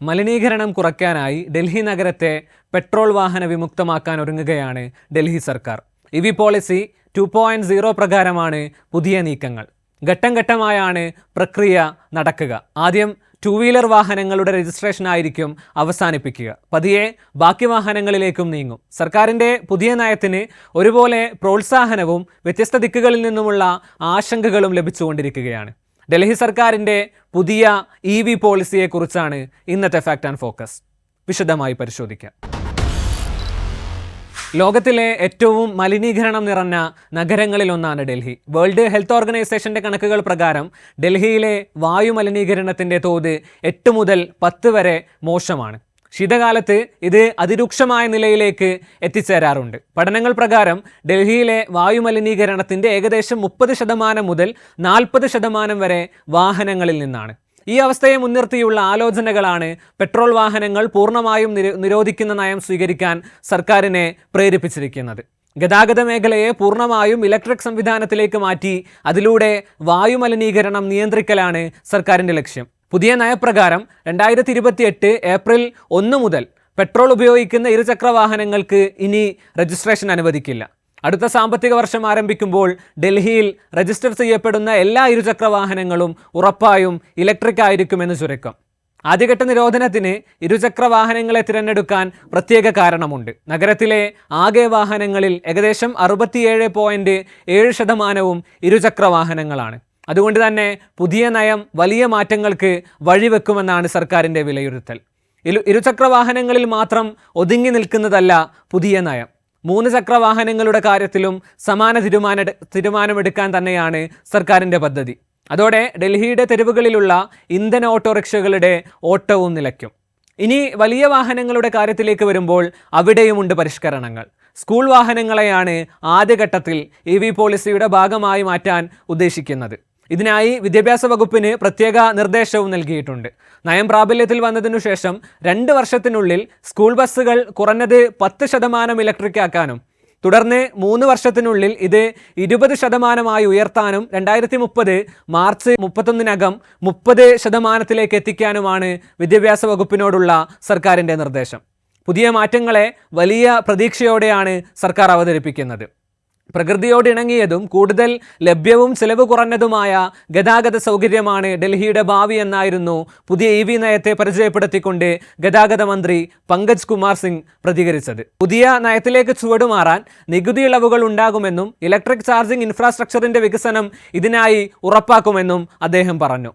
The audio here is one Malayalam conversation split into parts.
മലിനീകരണം കുറയ്ക്കാനായി ഡൽഹി നഗരത്തെ പെട്രോൾ വാഹന വിമുക്തമാക്കാൻ ഒരുങ്ങുകയാണ് ഡൽഹി സർക്കാർ. EV പോളിസി 2.0 പ്രകാരമാണ് പുതിയ നീക്കങ്ങൾ. ഘട്ടം ഘട്ടമായാണ് പ്രക്രിയ നടക്കുക. ആദ്യം 2 വീലർ വാഹനങ്ങളുടെ രജിസ്ട്രേഷൻ ആയിരിക്കും അവസാനിപ്പിക്കുക. പതിയെ ബാക്കി വാഹനങ്ങളിലേക്കും നീങ്ങും. സർക്കാരിൻ്റെ പുതിയ നയത്തിന് ഒരുപോലെ പ്രോത്സാഹനവും വ്യത്യസ്ത ദിക്കുകളിൽ നിന്നുമുള്ള ആശങ്കകളും ലഭിച്ചുകൊണ്ടിരിക്കുകയാണ്. ഡൽഹി സർക്കാരിൻ്റെ പുതിയ EV പോളിസിയെക്കുറിച്ചാണ് ഇന്നത്തെ ഫാക്ട് ആൻഡ് ഫോക്കസ്. വിശദമായി പരിശോധിക്കാം. ലോകത്തിലെ ഏറ്റവും മലിനീകരണം നിറഞ്ഞ നഗരങ്ങളിലൊന്നാണ് ഡൽഹി. വേൾഡ് ഹെൽത്ത് ഓർഗനൈസേഷൻ്റെ കണക്കുകൾ പ്രകാരം ഡൽഹിയിലെ വായു മലിനീകരണത്തിൻ്റെ തോത് 8 മുതൽ 10 വരെ മോശമാണ്. ശീതകാലത്ത് ഇത് അതിരൂക്ഷമായ നിലയിലേക്ക് എത്തിച്ചേരാറുണ്ട്. പഠനങ്ങൾ പ്രകാരം ഡൽഹിയിലെ വായു മലിനീകരണത്തിൻ്റെ ഏകദേശം 30% മുതൽ 40% വരെ വാഹനങ്ങളിൽ നിന്നാണ്. ഈ അവസ്ഥയെ മുൻനിർത്തിയുള്ള ആലോചനകളാണ് പെട്രോൾ വാഹനങ്ങൾ പൂർണ്ണമായും നിരോധിക്കുന്ന നയം സ്വീകരിക്കാൻ സർക്കാരിനെ പ്രേരിപ്പിച്ചിരിക്കുന്നത്. ഗതാഗത മേഖലയെ പൂർണ്ണമായും ഇലക്ട്രിക് സംവിധാനത്തിലേക്ക് മാറ്റി അതിലൂടെ വായു മലിനീകരണം നിയന്ത്രിക്കലാണ് സർക്കാരിൻ്റെ ലക്ഷ്യം. പുതിയ നയപ്രകാരം 2028 ഏപ്രിൽ 1 മുതൽ പെട്രോൾ ഉപയോഗിക്കുന്ന ഇരുചക്ര വാഹനങ്ങൾക്ക് ഇനി രജിസ്ട്രേഷൻ അനുവദിക്കില്ല. അടുത്ത സാമ്പത്തിക വർഷം ആരംഭിക്കുമ്പോൾ ഡൽഹിയിൽ രജിസ്റ്റർ ചെയ്യപ്പെടുന്ന എല്ലാ ഇരുചക്ര വാഹനങ്ങളും ഉറപ്പായും ഇലക്ട്രിക് ആയിരിക്കുമെന്ന് ചുരുക്കം. ആദ്യഘട്ട നിരോധനത്തിന് ഇരുചക്ര വാഹനങ്ങളെ തിരഞ്ഞെടുക്കാൻ പ്രത്യേക കാരണമുണ്ട്. നഗരത്തിലെ ആകെ വാഹനങ്ങളിൽ ഏകദേശം 67.7% ഇരുചക്ര വാഹനങ്ങളാണ്. അതുകൊണ്ട് തന്നെ പുതിയ നയം വലിയ മാറ്റങ്ങൾക്ക് വഴിവെക്കുമെന്നാണ് സർക്കാരിൻ്റെ വിലയിരുത്തൽ. ഇരുചക്ര വാഹനങ്ങളിൽ മാത്രം ഒതുങ്ങി നിൽക്കുന്നതല്ല പുതിയ നയം. 3 ചക്ര വാഹനങ്ങളുടെ കാര്യത്തിലും സമാന തീരുമാനമെടുക്കാൻ തന്നെയാണ് സർക്കാരിൻ്റെ പദ്ധതി. അതോടെ ഡൽഹിയുടെ തെരുവുകളിലുള്ള ഇന്ധന ഓട്ടോറിക്ഷകളുടെ ഓട്ടവും നിലയ്ക്കും. ഇനി വലിയ വാഹനങ്ങളുടെ കാര്യത്തിലേക്ക് വരുമ്പോൾ അവിടെയുമുണ്ട് പരിഷ്കരണങ്ങൾ. സ്കൂൾ വാഹനങ്ങളെയാണ് ആദ്യഘട്ടത്തിൽ EV പോളിസിയുടെ ഭാഗമായി മാറ്റാൻ ഉദ്ദേശിക്കുന്നത്. ഇതിനായി വിദ്യാഭ്യാസ വകുപ്പിന് പ്രത്യേക നിർദ്ദേശവും നൽകിയിട്ടുണ്ട്. നയം പ്രാബല്യത്തിൽ വന്നതിനു ശേഷം 2 വർഷത്തിനുള്ളിൽ സ്കൂൾ ബസ്സുകൾ കുറഞ്ഞത് 10% ഇലക്ട്രിക് ആക്കാനും തുടർന്ന് 3 വർഷത്തിനുള്ളിൽ ഇത് 20% ഉയർത്താനും 2030 മാർച്ച് 31 30% എത്തിക്കാനുമാണ് വിദ്യാഭ്യാസ വകുപ്പിനോടുള്ള സർക്കാരിൻ്റെ നിർദ്ദേശം. പുതിയ മാറ്റങ്ങളെ വലിയ പ്രതീക്ഷയോടെയാണ് സർക്കാർ അവതരിപ്പിക്കുന്നത്. പ്രകൃതിയോട് ഇണങ്ങിയതും കൂടുതൽ ലഭ്യവും ചെലവ് കുറഞ്ഞതുമായ ഗതാഗത സൗകര്യമാണ് ഡൽഹിയുടെ ഭാവി എന്നായിരുന്നു പുതിയ EV നയത്തെ പരിചയപ്പെടുത്തിക്കൊണ്ട് ഗതാഗത മന്ത്രി പങ്കജ് കുമാർ സിംഗ് പ്രതികരിച്ചത്. പുതിയ നയത്തിലേക്ക് ചുവടുമാറാൻ നികുതി ഇളവുകൾ ഉണ്ടാകുമെന്നും ഇലക്ട്രിക് ചാർജിംഗ് ഇൻഫ്രാസ്ട്രക്ചറിൻ്റെ വികസനം ഇതിനായി ഉറപ്പാക്കുമെന്നും അദ്ദേഹം പറഞ്ഞു.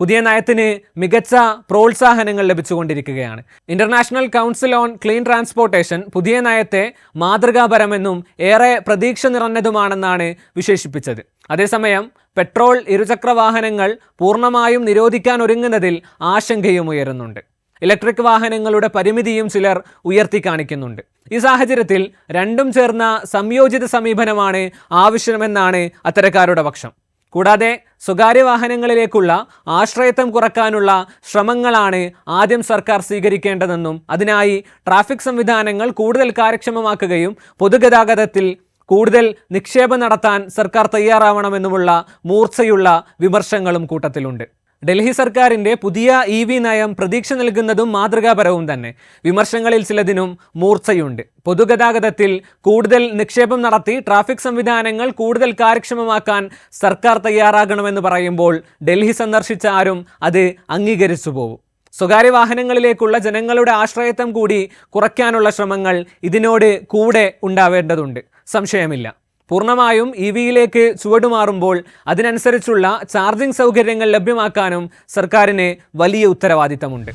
പുതിയ നയത്തിന് മികച്ച പ്രോത്സാഹനങ്ങൾ ലഭിച്ചുകൊണ്ടിരിക്കുകയാണ്. International council on clean transportation പുതിയ നയത്തെ മാതൃകാപരമെന്നും ഏറെ പ്രതീക്ഷ നിറഞ്ഞതുമാണെന്നാണ് വിശേഷിപ്പിച്ചത്. അതേസമയം പെട്രോൾ ഇരുചക്ര വാഹനങ്ങൾ പൂർണ്ണമായും നിരോധിക്കാൻ ഒരുങ്ങുന്നതിൽ ആശങ്കയും ഉയരുന്നുണ്ട്. ഇലക്ട്രിക് വാഹനങ്ങളുടെ പരിമിതിയും ചിലർ ഉയർത്തി കാണിക്കുന്നുണ്ട്. ഈ സാഹചര്യത്തിൽ രണ്ടും ചേർന്ന സംയോജിത സമീപനമാണ് ആവശ്യമെന്നാണ് അത്തരക്കാരുടെ പക്ഷം. കൂടാതെ സ്വകാര്യ വാഹനങ്ങളിലേക്കുള്ള ആശ്രയത്വം കുറയ്ക്കാനുള്ള ശ്രമങ്ങളാണ് ആദ്യം സർക്കാർ സ്വീകരിക്കേണ്ടതെന്നും അതിനായി ട്രാഫിക് സംവിധാനങ്ങൾ കൂടുതൽ കാര്യക്ഷമമാക്കുകയും പൊതുഗതാഗതത്തിൽ കൂടുതൽ നിക്ഷേപം നടത്താൻ സർക്കാർ തയ്യാറാവണമെന്നുമുള്ള മൂർച്ചയുള്ള വിമർശങ്ങളും കൂട്ടത്തിലുണ്ട്. ഡൽഹി സർക്കാരിൻ്റെ പുതിയ EV നയം പ്രതീക്ഷ നൽകുന്നതും മാതൃകാപരവും തന്നെ. വിമർശങ്ങളിൽ ചിലതിനും മൂർച്ചയുണ്ട്. പൊതുഗതാഗതത്തിൽ കൂടുതൽ നിക്ഷേപം നടത്തി ട്രാഫിക് സംവിധാനങ്ങൾ കൂടുതൽ കാര്യക്ഷമമാക്കാൻ സർക്കാർ തയ്യാറാകണമെന്ന് പറയുമ്പോൾ ഡൽഹി സന്ദർശിച്ച ആരും അത് അംഗീകരിച്ചു പോകും. സ്വകാര്യ വാഹനങ്ങളിലേക്കുള്ള ജനങ്ങളുടെ ആശ്രയത്വം കൂടി കുറയ്ക്കാനുള്ള ശ്രമങ്ങൾ ഇതിനോട് കൂടെ ഉണ്ടാവേണ്ടതുണ്ട്, സംശയമില്ല. പൂർണ്ണമായും EVയിലേക്ക് ചുവടുമാറുമ്പോൾ അതിനനുസരിച്ചുള്ള ചാർജിംഗ് സൗകര്യങ്ങൾ ലഭ്യമാക്കാനും സർക്കാരിന് വലിയ ഉത്തരവാദിത്തമുണ്ട്.